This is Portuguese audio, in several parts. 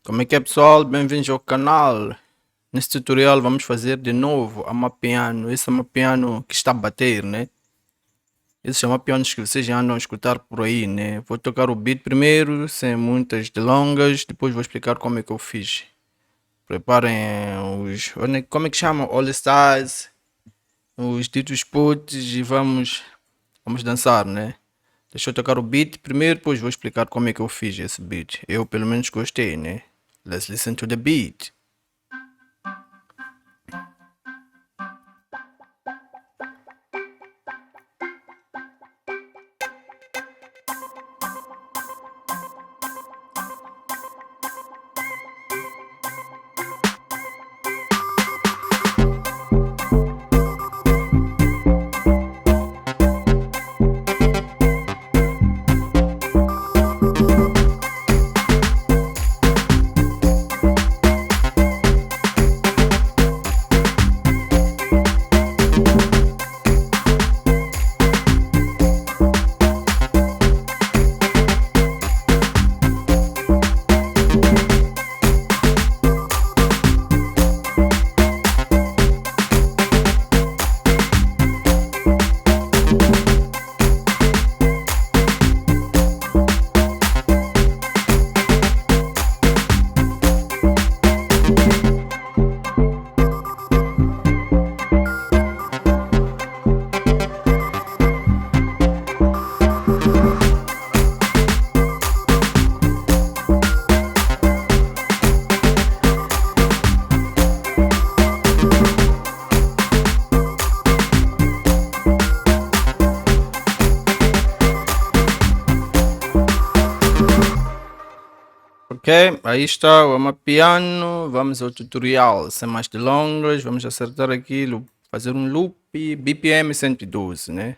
Como é que é, pessoal? Bem-vindos ao canal. Neste tutorial vamos fazer de novo Amapiano. Esse Amapiano que está a bater, né? Esses Amapianos que vocês já andam a escutar por aí, né? Vou tocar o beat primeiro, sem muitas delongas. Depois vou explicar como é que eu fiz. Preparem como é que chama? All Stars, os ditos putos e vamos dançar, né? Deixa eu tocar o beat primeiro, depois vou explicar como é que eu fiz esse beat. Eu pelo menos gostei, né? Let's listen to the beat. Ok, aí está o Amapiano. Vamos ao tutorial. Sem mais delongas, vamos acertar aquilo, fazer um loop BPM 112, né?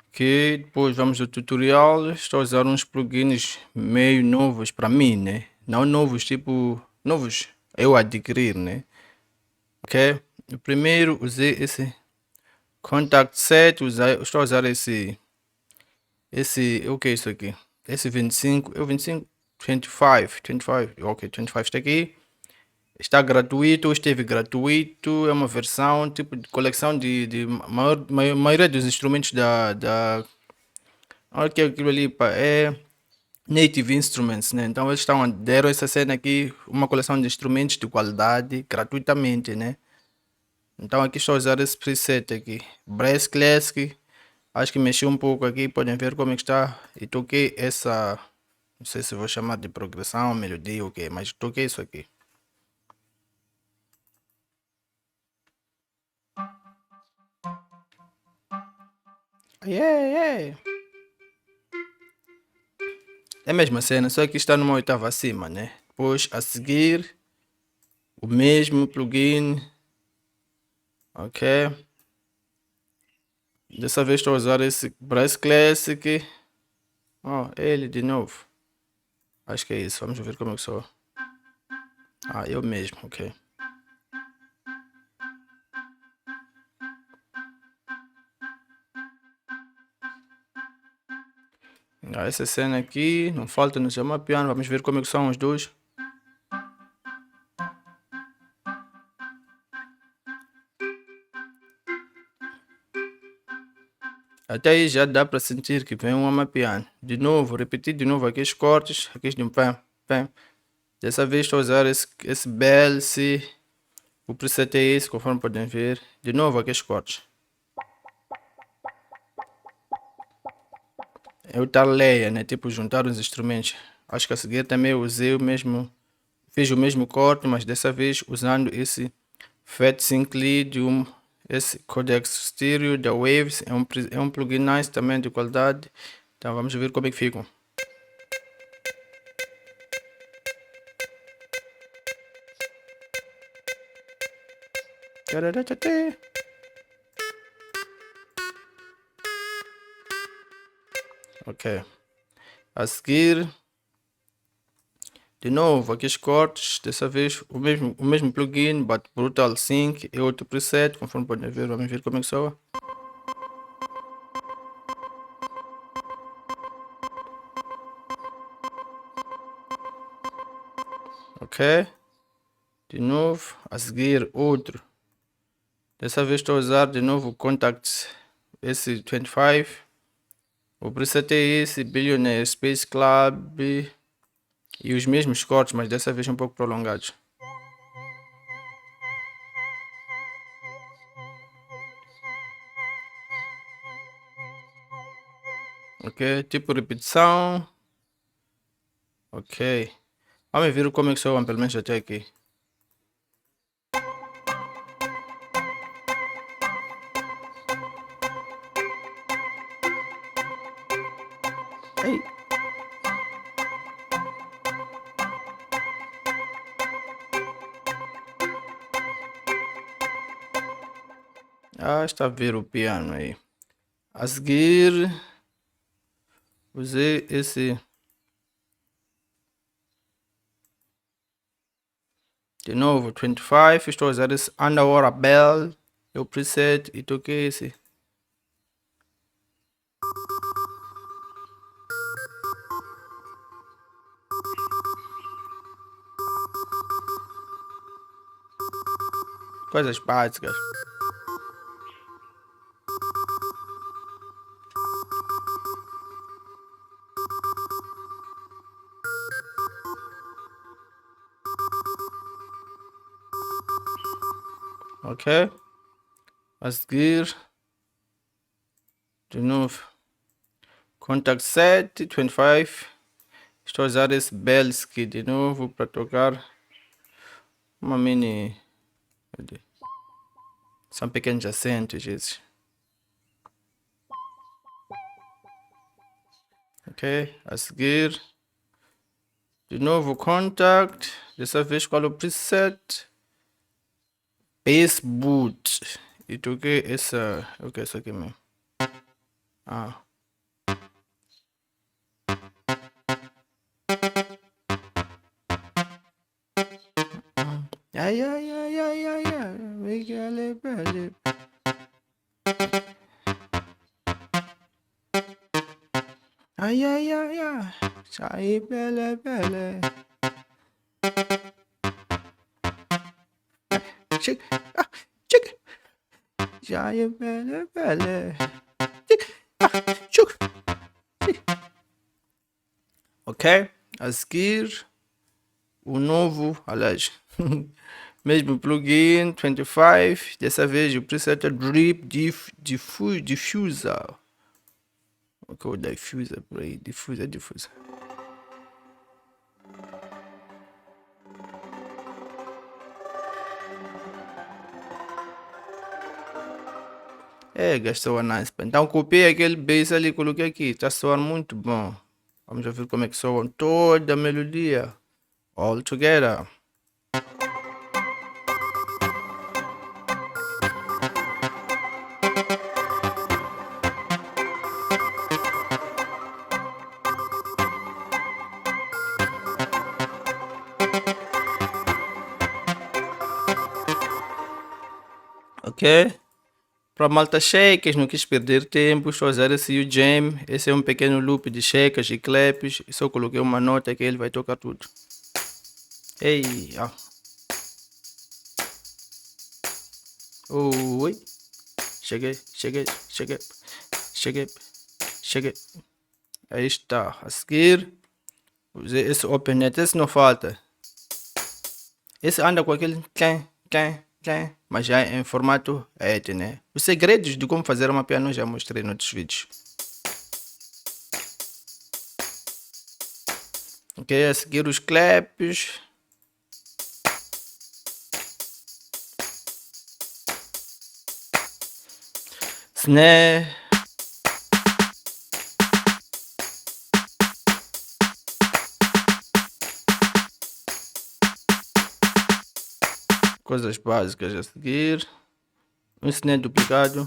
Ok, depois vamos ao tutorial. Estou a usar uns plugins meio novos para mim, né? Não novos, tipo novos eu adquirir, né? Ok, o primeiro usei esse contact set, estou a usar o que é isso aqui? Esse 25, é o 25, 25, ok, 25 está aqui. Está gratuito, esteve gratuito, é uma versão tipo de coleção de maioria dos instrumentos olha que aquilo ali pá, é Native Instruments, né? Então eles deram essa cena aqui, uma coleção de instrumentos de qualidade, gratuitamente, né? Então aqui estou a usar esse preset aqui, Brass Classic. Acho que mexi um pouco aqui, podem ver como é que está. E toquei essa, não sei se vou chamar de progressão, melodia ou o que, mas toquei isso aqui. Yeah, yeah. É a mesma cena, só que está numa oitava acima, né? Depois a seguir, o mesmo plugin, ok? Dessa vez estou a usar esse Brass Classic. Oh, ele de novo. Acho que é isso, vamos ver como é que sou. Ah, eu mesmo, ok. Ah, essa cena aqui, não falta no seu Amapiano, vamos ver como é que são os dois. Até aí já dá para sentir que vem um Amapiano. De novo, repetir de novo aqui os cortes, aqui de um pam, pam. Dessa vez estou a usar esse BLC. O preset é esse, conforme podem ver. De novo aqui os cortes. É o tarleia, né? Tipo juntar os instrumentos. Acho que a seguir também usei o mesmo. Fiz o mesmo corte, mas dessa vez usando esse Fat Sync Lead, esse codec stereo da Waves. É um plugin nice também de qualidade. Então vamos ver como é que ficam. Ok. A seguir, de novo, aqui os cortes. Dessa vez o mesmo plugin, but Brutal Sync é outro preset. Conforme podem ver, vamos ver como é que soa. ok? De novo, a seguir outro. Dessa vez estou a usar de novo o Contact esse 25. O preset é esse, Billionaire Space Club e os mesmos cortes, mas dessa vez um pouco prolongados. Ok, tipo repetição. Ok. Vamos ver como é que soam, pelo menos até aqui. Ei. Ah, está a ver o piano aí. A seguir, usei esse. De novo, 25. Estou a usar esse Underwater Bell. Eu preset e toquei esse. Coisas básicas. Ok? A seguir, de novo, Contact Set 25. Estou a usar esse Belsky de novo para tocar uma mini. São pequenos acentos esses. Ok? A seguir, de novo Contact. Dessa vez qual é o preset? Bass Boot. E toquei essa. O que é isso aqui mesmo? Ah. Ai, ai, ai, ai, ai, ai. Ai, ai, ai, ai. Sai, bele, bele. Chega. Ah, chega. Sai, bele, bele. Chega. Ok? A seguir, o novo, aliás, mesmo plugin 25. Dessa vez o preset é Drip Diffuser. Ok, o diffuser por aí. Diffuser. É, gastou a nice. Então copiei aquele bass ali e coloquei aqui. Está a soar muito bom. Vamos ver como é que soa toda a melodia. All together. Ok? Para malta shakers, não quis perder tempo, estou a usar esse U-Jam. Esse é um pequeno loop de shakers e claps. Só coloquei uma nota que ele vai tocar tudo. Ei, ó. Oi. Cheguei. Aí está. A seguir, usei esse OpenNet. Esse não falta. Esse anda com aquele mas já em formato ET, né? Os segredos de como fazer uma piano já mostrei nos outros vídeos. Ok, a seguir os claps. Snare. Coisas básicas a seguir. Um snare duplicado.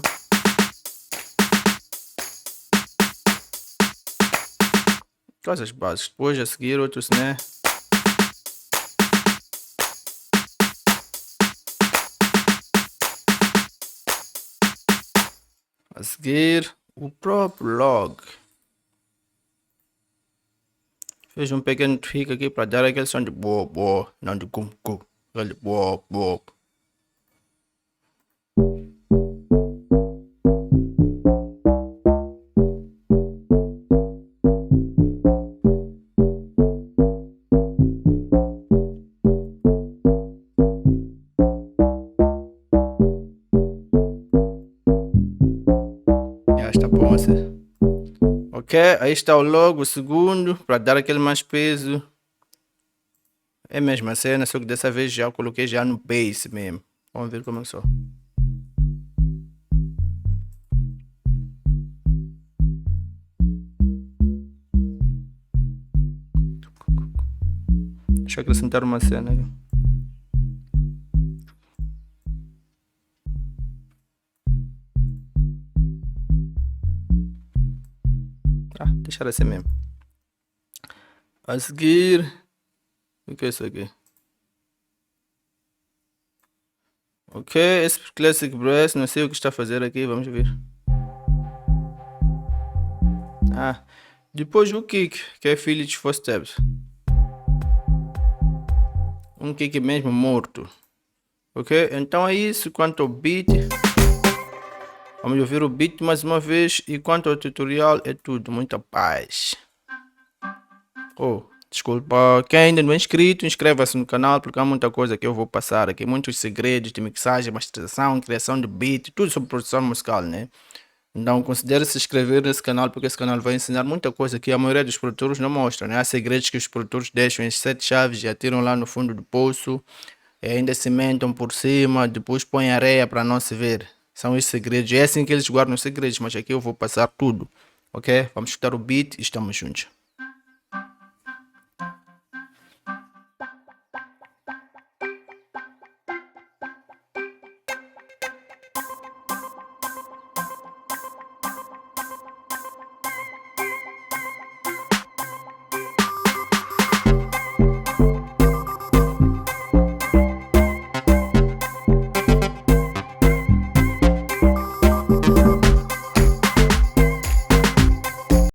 Coisas básicas. Depois a seguir outro snare. A seguir o próprio log. Fiz um pequeno tweak aqui para dar aquele som de bo, bo, não de cum, cum. Aquele bo, bo. Já está bom assim. Ok, aí está o logo, o segundo, para dar aquele mais peso. É a mesma cena, só que dessa vez já coloquei já no bass mesmo. Vamos ver como é que só. Deixa eu acrescentar uma cena aí. Deixar assim mesmo. A seguir, o que é isso aqui? Ok, esse Classic Brass, não sei o que está a fazer aqui, vamos ver. Depois o kick, que é filho de 4 steps. Um kick mesmo morto. Ok, então é isso quanto ao beat. Vamos ouvir o beat mais uma vez. E quanto ao tutorial é tudo, muita paz. Desculpa, quem ainda não é inscrito, inscreva-se no canal porque há muita coisa que eu vou passar aqui. Muitos segredos de mixagem, masterização, criação de beat, tudo sobre produção musical, né? Então considere se inscrever nesse canal porque esse canal vai ensinar muita coisa que a maioria dos produtores não mostra, né? Há segredos que os produtores deixam em 7 chaves e atiram lá no fundo do poço. E ainda cimentam por cima, depois põem areia para não se ver. São os segredos. É assim que eles guardam os segredos, mas aqui eu vou passar tudo. Ok? Vamos escutar o beat e estamos juntos.